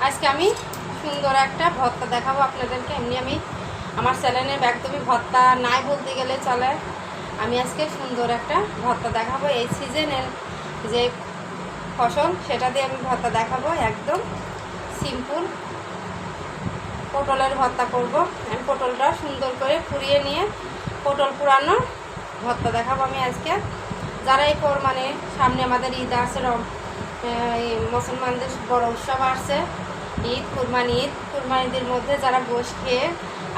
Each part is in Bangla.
আজকে আমি সুন্দর একটা ভর্তা দেখাবো আপনাদেরকে। এমনি আমি আমার চ্যানেলে একদমই ভর্তা নাই বলতে গেলে চলে। আমি আজকে সুন্দর একটা ভর্তা দেখাবো। এই সিজনের যে ফসল সেটা দিয়ে আমি ভর্তা দেখাবো। একদম সিম্পল পটলের ভর্তা করব। আমি পটলটা সুন্দর করে পুড়িয়ে নিয়ে পটল পুরানো ভর্তা দেখাবো আমি আজকে। যারা এই মানে সামনে আমাদের ঈদ আসছে, মুসলমানদের বড় উৎসব আসছে ঈদ, কুরবানিদের মধ্যে যারা গোশ খেয়ে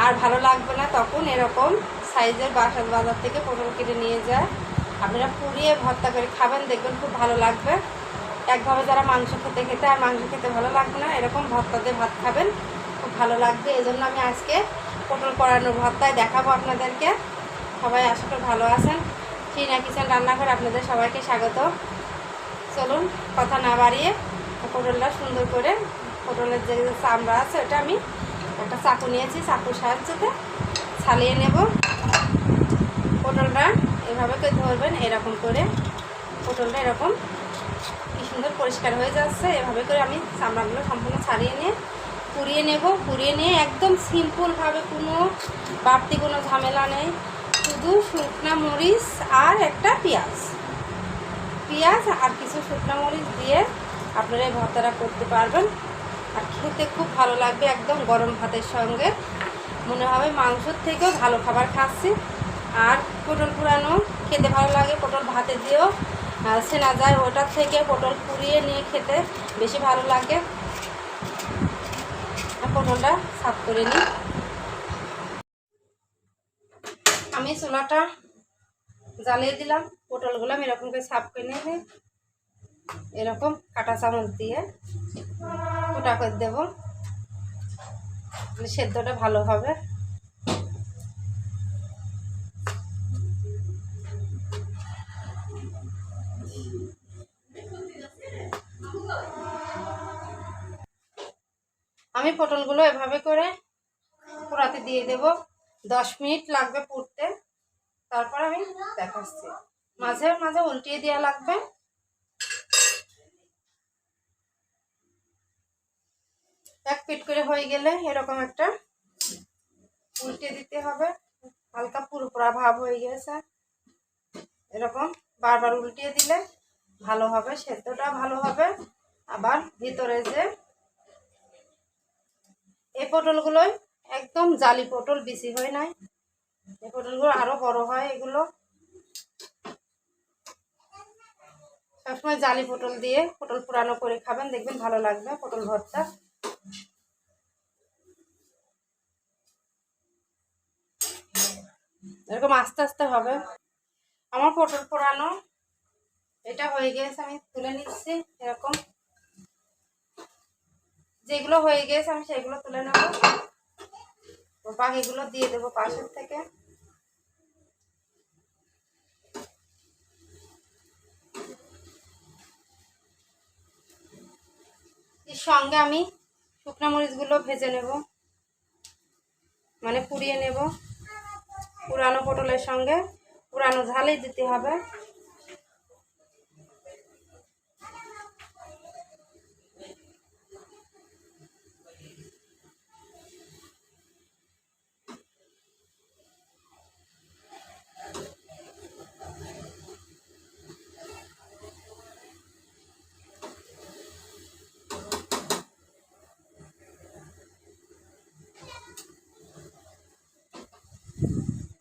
আর ভালো লাগবে না, তখন এরকম সাইজের বাজার থেকে পটল কেটে নিয়ে যায়। আপনারা পুড়িয়ে ভর্তা করে খাবেন, দেখবেন খুব ভালো লাগবে। একভাবে যারা মাংস খেতে আর মাংস খেতে ভালো লাগবে না, এরকম ভর্তা দিয়ে ভাত খাবেন, খুব ভালো লাগবে। এই জন্য আমি আজকে পটল পোড়ানোর ভর্তায় দেখাবো আপনাদেরকে। সবাই আশা করি ভালো আছেন। টিনা কিচেন রান্নাঘর আপনাদের সবাইকে স্বাগত। চলুন কথা না বাড়িয়ে পটলটা সুন্দর করে, পটলের যে চামড়া আছে ওটা আমি একটা চাকু নিয়েছি, চাকুর সাহায্যে ছালিয়ে নেব। পটলটা এভাবে করে ধরবেন, এরকম করে পটলটা এরকম কি সুন্দর পরিষ্কার হয়ে যাচ্ছে। এভাবে করে আমি চামড়াগুলো সম্পূর্ণ ছাড়িয়ে নিয়ে পুড়িয়ে নেব। পুড়িয়ে নিয়ে একদম সিম্পলভাবে, কোনো বাড়তি কোনো ঝামেলা নেই, শুধু শুকনা মরিচ আর একটা পেঁয়াজ আর কিছু শুকনা মরিচ দিয়ে আপনারা এই ভর্তাটা করতে পারবেন। আর খেতে খুব ভালো লাগবে, একদম গরম ভাতের সঙ্গে মনে হবে মাংসর থেকেও ভালো খাবার খাচ্ছি। আর পটল পুরানো খেতে ভালো লাগে, পটল ভাতে দিয়েও সেনা যায়, ওটার থেকে পটল পুড়িয়ে নিয়ে খেতে বেশি ভালো লাগে। পটলটা সাফ করে নিই। আমি চুলাটা জ্বালিয়ে দিলাম, পটলগুলো আমি এরকম করে সাফ করে নিয়ে এরকম কাঁটা চামচ দিয়ে ফুটা করে দেবো, সেদ্ধটা ভালো হবে। আমি পটলগুলো এভাবে করে পোড়াতে দিয়ে দেব। 10 মিনিট লাগবে পুড়তে, তারপর আমি দেখাচ্ছি। মাঝে মাঝে উল্টিয়ে দেওয়া লাগবে। এক পিট করে হয়ে গেলে এরকম একটা উল্টে দিতে হবে। হালকা পুরোপুরা ভাব হয়ে গেছে, এরকম বারবার উল্টিয়ে দিলে ভালো হবে, সেদ্ধটা ভালো হবে। আবার ভিতরে যে এই পটলগুলোই একদম জালি পটল, বেশি হয় নাই, এই পটলগুলো আরো বড় হয়। এগুলো সবসময় জালি পটল দিয়ে পটল পুরানো করে খাবেন, দেখবেন ভালো লাগবে পটল ভর্তা। এরকম আস্তে আস্তে হবে। আমার পটল পোড়ানো এটা হয়ে গেছে, আমি তুলে নিচ্ছি। এরকম যেগুলো হয়ে গেছে আমি সেগুলো তুলে নেব, বাকিগুলো দিয়ে দেবো পাশের থেকে। এর সঙ্গে আমি শুকনো মরিচগুলো ভেজে নেব, মানে পুড়িয়ে নেব। পুরানো পটলের সঙ্গে পুরানো ঝালই দিতে হবে।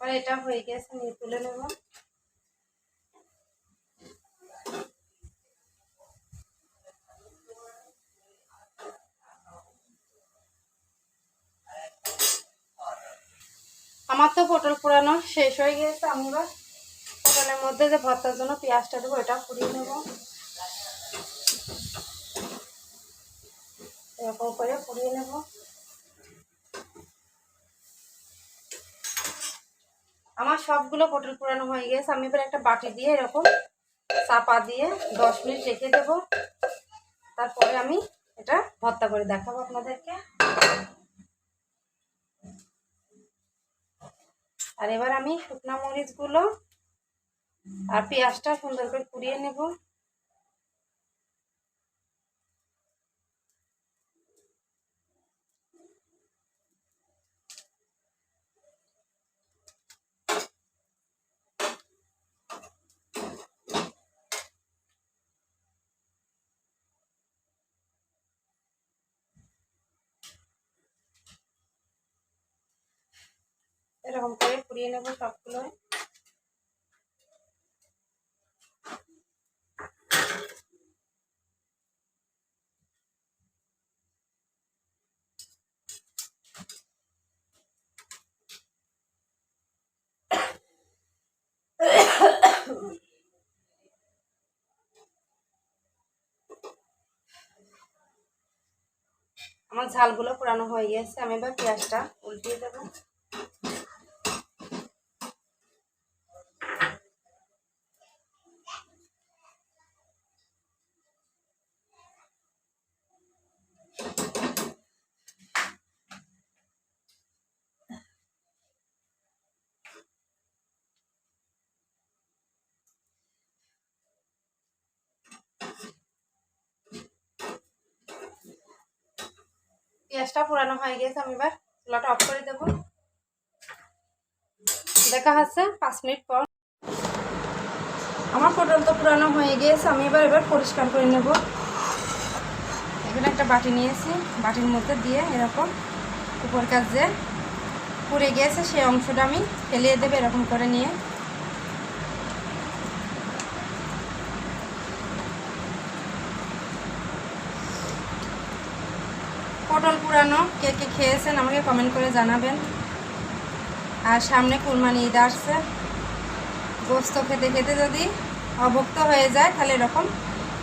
আর এটা হয়ে গেছে, নিয়ে তুলে নেব। আমার তো পটল পোড়ানো শেষ হয়ে গেছে। আমি এবার পটলের মধ্যে যে ভর্তার জন্য পেঁয়াজটা দেবো, এটা পুড়িয়ে নেব। এরকম করে পুড়িয়ে নেব। আমার সবগুলো পটল পোড়ানো হয়ে গেছে। আমি এবার একটা বাটি দিয়ে এরকম চাপা দিয়ে 10 মিনিট রেখে দেব। তারপরে আমি এটা ভর্তা করে দেখাবো আপনাদেরকে। আর এবার আমি শুকনা মরিচগুলো আর পেঁয়াজটা সুন্দর করে পুড়িয়ে নেব। এরকম করে পুড়িয়ে নেব সবগুলো। আমার ঝালগুলো পুরানো হয়ে গেছে, আমি এবার পেঁয়াজটা উল্টিয়ে দেবো। পেঁয়াজটা পুরানো হয়ে গেছে, আমি এবার চুলাটা অফ করে দেবো। দেখা হচ্ছে 5 মিনিট পর। আমার পটল তো পুরানো হয়ে গিয়েছে, আমি এবার পরিষ্কার করে নেব। এখানে একটা বাটি নিয়েছি, বাটির মধ্যে দিয়ে এরকম উপর কাজ যে পুড়ে গিয়েছে সেই অংশটা আমি ফেলিয়ে দেবো এরকম করে নিয়ে। পটল পুরানো কে কে খেয়েছেন আমাকে কমেন্ট করে জানাবেন। আর সামনে কুরবানি ঈদ আসছে, গোস্ত খেতে খেতে যদি অভুক্ত হয়ে যায় তাহলে এরকম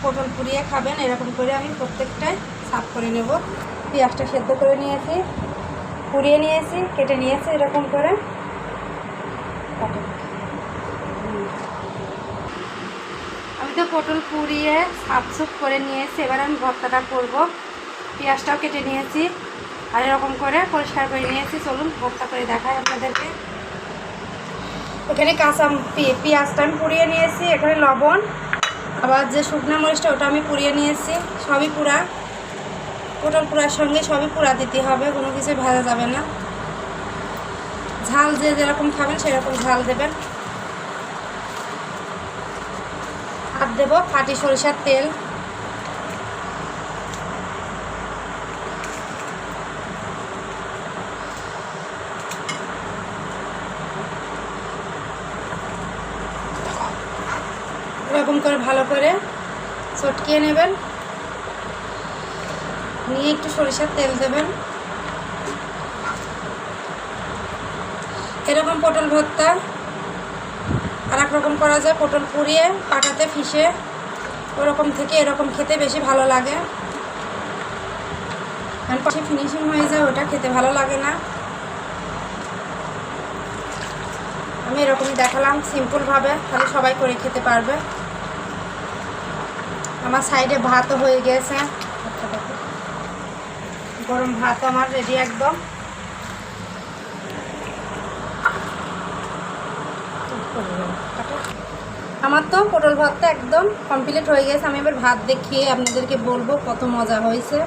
পটল পুড়িয়ে খাবেন। এরকম করে আমি প্রত্যেকটাই সাফ করে নেব। পেঁয়াজটা সেদ্ধ করে নিয়েছি, পুড়িয়ে নিয়েছি, কেটে নিয়েছি এরকম করে। আমি তো পটল পুড়িয়ে সাফ করে নিয়েছি, এবার আমি ভর্তাটা করব। পেঁয়াজটাও কেটে নিয়েছি আর এরকম করে পরিষ্কার করে নিয়েছি। চলুন ভর্তা করে দেখাই আপনাদেরকে। এখানে কাঁচা পেঁয়াজটা আমি পুড়িয়ে নিয়েছি, এখানে লবণ, আবার যে শুকনো মরিচটা ওটা আমি পুড়িয়ে নিয়েছি। সবই পুরা, পটল পুরার সঙ্গে সবই পুরা দিতে হবে, কোনো কিছু ভাজা যাবে না। ঝাল যে যেরকম খাবেন সেরকম ঝাল দেবেন। আর দেবো খাঁটি সরিষার তেল। এরকম করে ভালো করে চটকিয়ে নেবেন, নিয়ে একটু সরিষার তেল দেবেন। এরকম পটল ভর্তা আর এক রকম করা যায়, পটল পুড়িয়ে পাটাতে ফিশে, ওরকম থেকে এরকম খেতে বেশি ভালো লাগে। কারণ পাশে ফিনিশিং হয়ে যায়, ওটা খেতে ভালো লাগে না। আমি এরকমই দেখালাম সিম্পলভাবে, তাহলে সবাই করে খেতে পারবে। আমার সাইডে ভাতও হয়ে গেছে, গরম ভাত আমার রেডি একদম। আমার তো পটল ভাতটা একদম কমপ্লিট হয়ে গেছে। আমি এবার ভাত দেখিয়ে আপনাদেরকে বলবো কত মজা হয়েছে।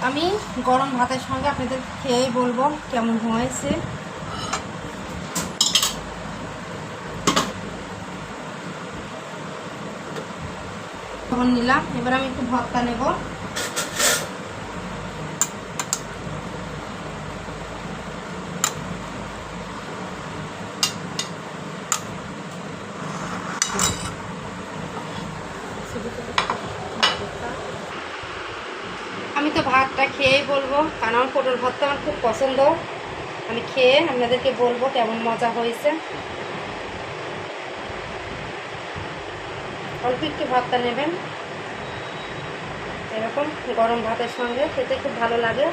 আমি গরম ভাতের সঙ্গে আপনাদের খেয়েই বলবো কেমন হয়েছে। নিলাম, এবার আমি একটু ভর্তা নেব। আমি তো ভাতটা খেয়েই বলবো, কারণ আমার পটল ভর্তা আমার খুব পছন্দ। আমি খেয়ে আপনাদেরকে বলবো কেমন মজা হয়েছে। অল্প একটু ভর্তা নেবেন, এরকম গরম ভাতের সঙ্গে খেতে খুব ভালো লাগে।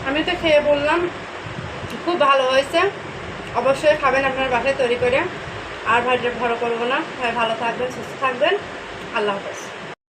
আমি তো খেয়ে বললাম খুব ভালো হয়েছে। অবশ্যই খাবেন আপনার বাসায় তৈরি করে। আর ভালো করবো না, সবাই ভালো থাকবেন, সুস্থ থাকবেন। আল্লাহ হাফেজ।